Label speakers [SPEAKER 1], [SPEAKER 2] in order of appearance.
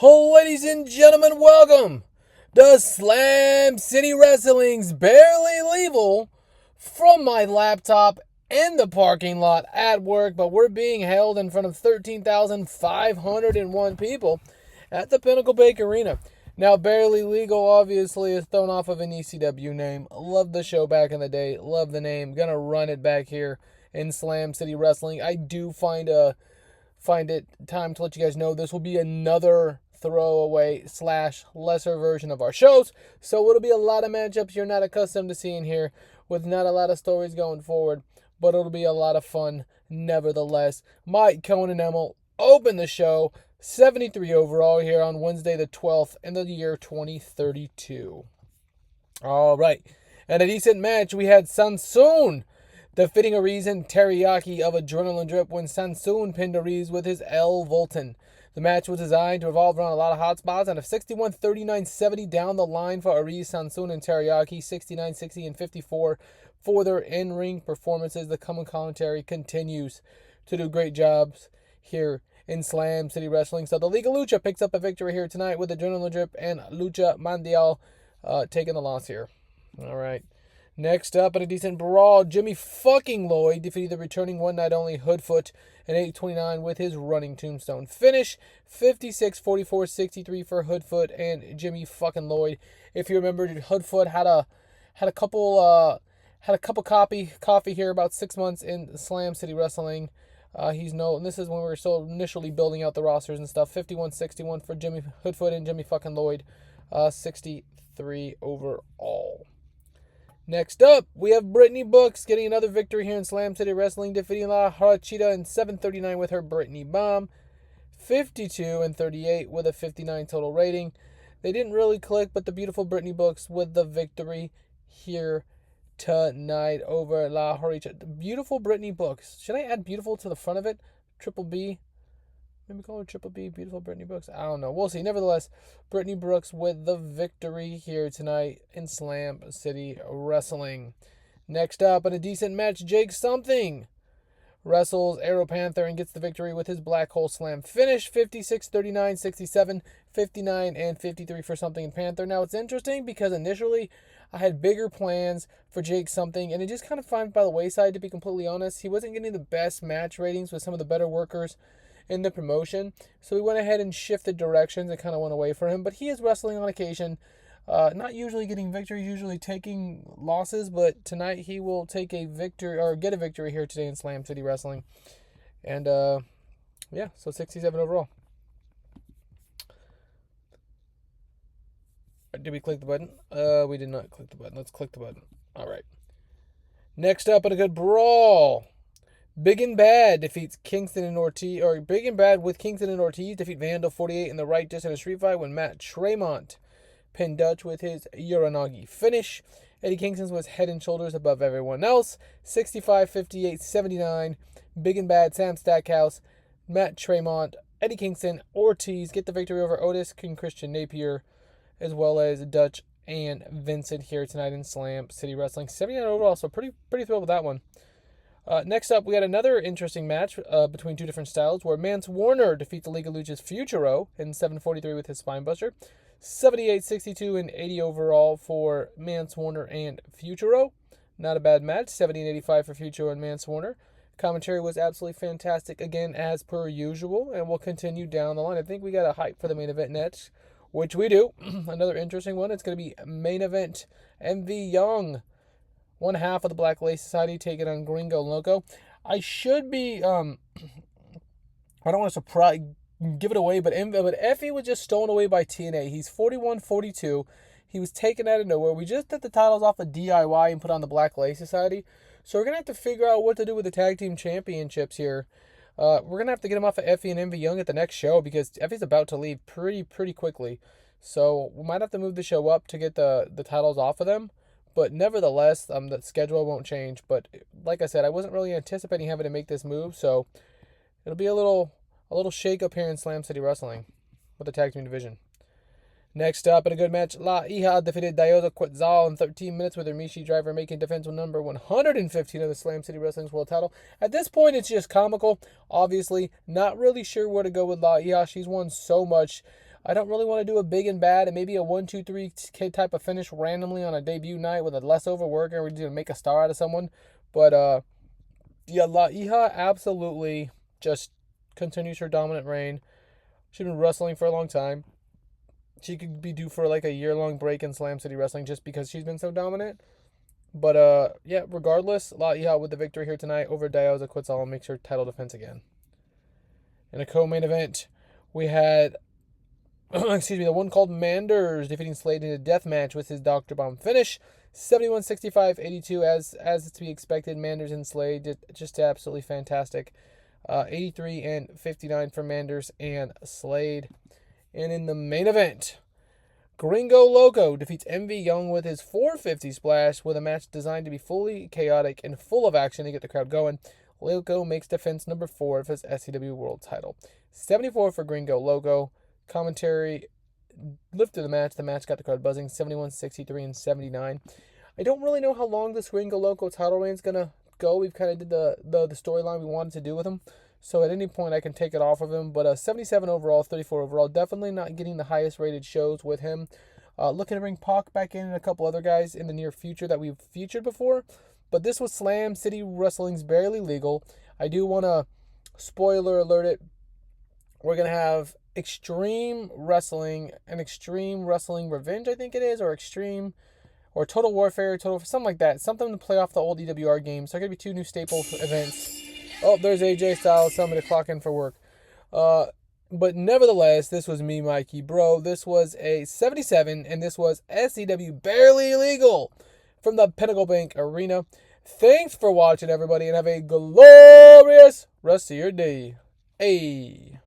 [SPEAKER 1] Ladies and gentlemen, welcome to Slam City Wrestling's barely legal from my laptop in the parking lot at work, but we're being held in front of 13,501 people at the Pinnacle Bank Arena. Now, barely legal obviously is thrown off of an ECW name. Love the show back in the day. Love the name. Gonna run it back here in Slam City Wrestling. I do find it time to let you guys know this will be another throwaway / lesser version of our shows, so it'll be a lot of matchups you're not accustomed to seeing here, with not a lot of stories going forward, but it'll be a lot of fun nevertheless. Mike, Cohen, and Emil open the show, 73 overall here on Wednesday the 12th in the year 2032. All right, and a decent match. We had Sanson defeating Arez and Teriyaki of Adrenaline Drip when Sanson pinned Arez with his L Volton. The match was designed to revolve around a lot of hot spots, and a 61, 39, 70 down the line for Arez, Sanson, and Teriyaki, 69, 60, and 54 for their in-ring performances. The common commentary continues to do great jobs here in Slam City Wrestling. So the Liga Lucha picks up a victory here tonight with Adrenaline Drip and Lucha Mundial taking the loss here. All right. Next up, in a decent brawl, Jimmy fucking Lloyd defeated the returning one night only Hoodfoot at 8:29 with his running tombstone finish. 56, 44, 63 for Hoodfoot and Jimmy fucking Lloyd. If you remember, Hoodfoot had a cup of coffee here about 6 months in Slam City Wrestling. And this is when we were still initially building out the rosters and stuff. 51, 61 for Jimmy Hoodfoot and Jimmy fucking Lloyd. 63 overall. Next up, we have Brittnie Books getting another victory here in Slam City Wrestling, defeating Jarochita in 7:39 with her Brittnie Bomb. 52 and 38 with a 59 total rating. They didn't really click, but the beautiful Brittnie Books with the victory here tonight over La Jarochita. The beautiful Brittnie Books. Should I add beautiful to the front of it? Triple B. Maybe call her Triple B, beautiful Brittnie Brooks. I don't know. We'll see. Nevertheless, Brittnie Brooks with the victory here tonight in Slam City Wrestling. Next up, in a decent match, Jake Something wrestles Aero Panther and gets the victory with his Black Hole Slam finish. 56, 39, 67, 59, and 53 for Something and Panther. Now, it's interesting because initially I had bigger plans for Jake Something, and it just kind of fell by the wayside, to be completely honest. He wasn't getting the best match ratings with some of the better workers in the promotion, so we went ahead and shifted directions and kind of went away from him. But he is wrestling on occasion, not usually getting victories, usually taking losses, but tonight he will take a victory, or get a victory here today in Slam City Wrestling. And yeah, so 67 overall. Did we click the button? We did not click the button. Let's click the button. All right. Next up, in a good brawl, Bigg and Bad defeats Kingston and Ortiz, or Bigg and Bad with Kingston and Ortiz defeat Vandal 48 in the right just in a street fight when Matt Tremont pinned Dutch with his Uranagi finish. Eddie Kingston was head and shoulders above everyone else. 65, 58, 79. Bigg and Bad, Sam Stackhouse, Matt Tremont, Eddie Kingston, Ortiz get the victory over Otis and Christian Napier, as well as Dutch and Vincent here tonight in Slam City Wrestling. 79 overall, so pretty thrilled with that one. Next up, we had another interesting match between two different styles where Mance Warner defeats the Liga Lucha's Futuro in 7:43 with his Spinebuster. 78, 62, and 80 overall for Mance Warner and Futuro. Not a bad match. 70 and 85 for Futuro and Mance Warner. Commentary was absolutely fantastic, again, as per usual, and we'll continue down the line. I think we got a hype for the main event next, which we do. Another interesting one. It's going to be main event MV Young, one half of the Black Lace Society, taking on Gringo and Loco. I should be, I don't want to give it away, but Effie was just stolen away by TNA. He's 41-42. He was taken out of nowhere. We just took the titles off of DIY and put on the Black Lace Society. So we're going to have to figure out what to do with the tag team championships here. We're going to have to get him off of Effie and MV Young at the next show because Effie's about to leave pretty quickly. So we might have to move the show up to get the titles off of them. But nevertheless, the schedule won't change. But like I said, I wasn't really anticipating having to make this move, so it'll be a little shake up here in Slam City Wrestling with the tag team division. Next up, in a good match, La Hija defeated Diosa Quetzal in 13 minutes with her Mishi driver, making defensive number 115 of the Slam City Wrestling's world title. At this point, it's just comical. Obviously, not really sure where to go with La Hija. She's won so much. I don't really want to do a big and bad and maybe a 1-2-3 type of finish randomly on a debut night with a less overworker. We're just going to make a star out of someone. But, yeah, Hija absolutely just continues her dominant reign. She's been wrestling for a long time. She could be due for like a year-long break in Slam City Wrestling just because she's been so dominant. But, yeah, regardless, Hija with the victory here tonight over Diosa, Quetzal, and makes her title defense again. In a co-main event, we had the one called Manders defeating SLADE in a deathmatch with his Dr. Bomb finish. 71-65-82 as to be expected. Manders and SLADE did just absolutely fantastic. 83-59 for Manders and SLADE. And in the main event, Gringo Loco defeats MV Young with his 450 splash with a match designed to be fully chaotic and full of action to get the crowd going. Loco makes defense number 4 of his SCW World title. 74 for Gringo Loco. Commentary lifted the match. The match got the crowd buzzing. 71-63-79. I don't really know how long this Gringo Loco title reign is going to go. We've kind of did the storyline we wanted to do with him. So at any point I can take it off of him. But 77 overall, 34 overall. Definitely not getting the highest rated shows with him. Looking to bring Pac back in and a couple other guys in the near future that we've featured before. But this was Slam City Wrestling's Barely Legal. I do want to spoiler alert it. We're going to have Extreme Wrestling and Extreme Wrestling Revenge, I think it is, or Extreme, or Total Warfare, something like that. Something to play off the old EWR games. So there are going to be 2 new staple events. Oh, there's AJ Styles, somebody to clock in for work. But nevertheless, this was me, Mikey. Bro, this was a 77, and this was SCW Barely Legal from the Pinnacle Bank Arena. Thanks for watching, everybody, and have a glorious rest of your day. Hey.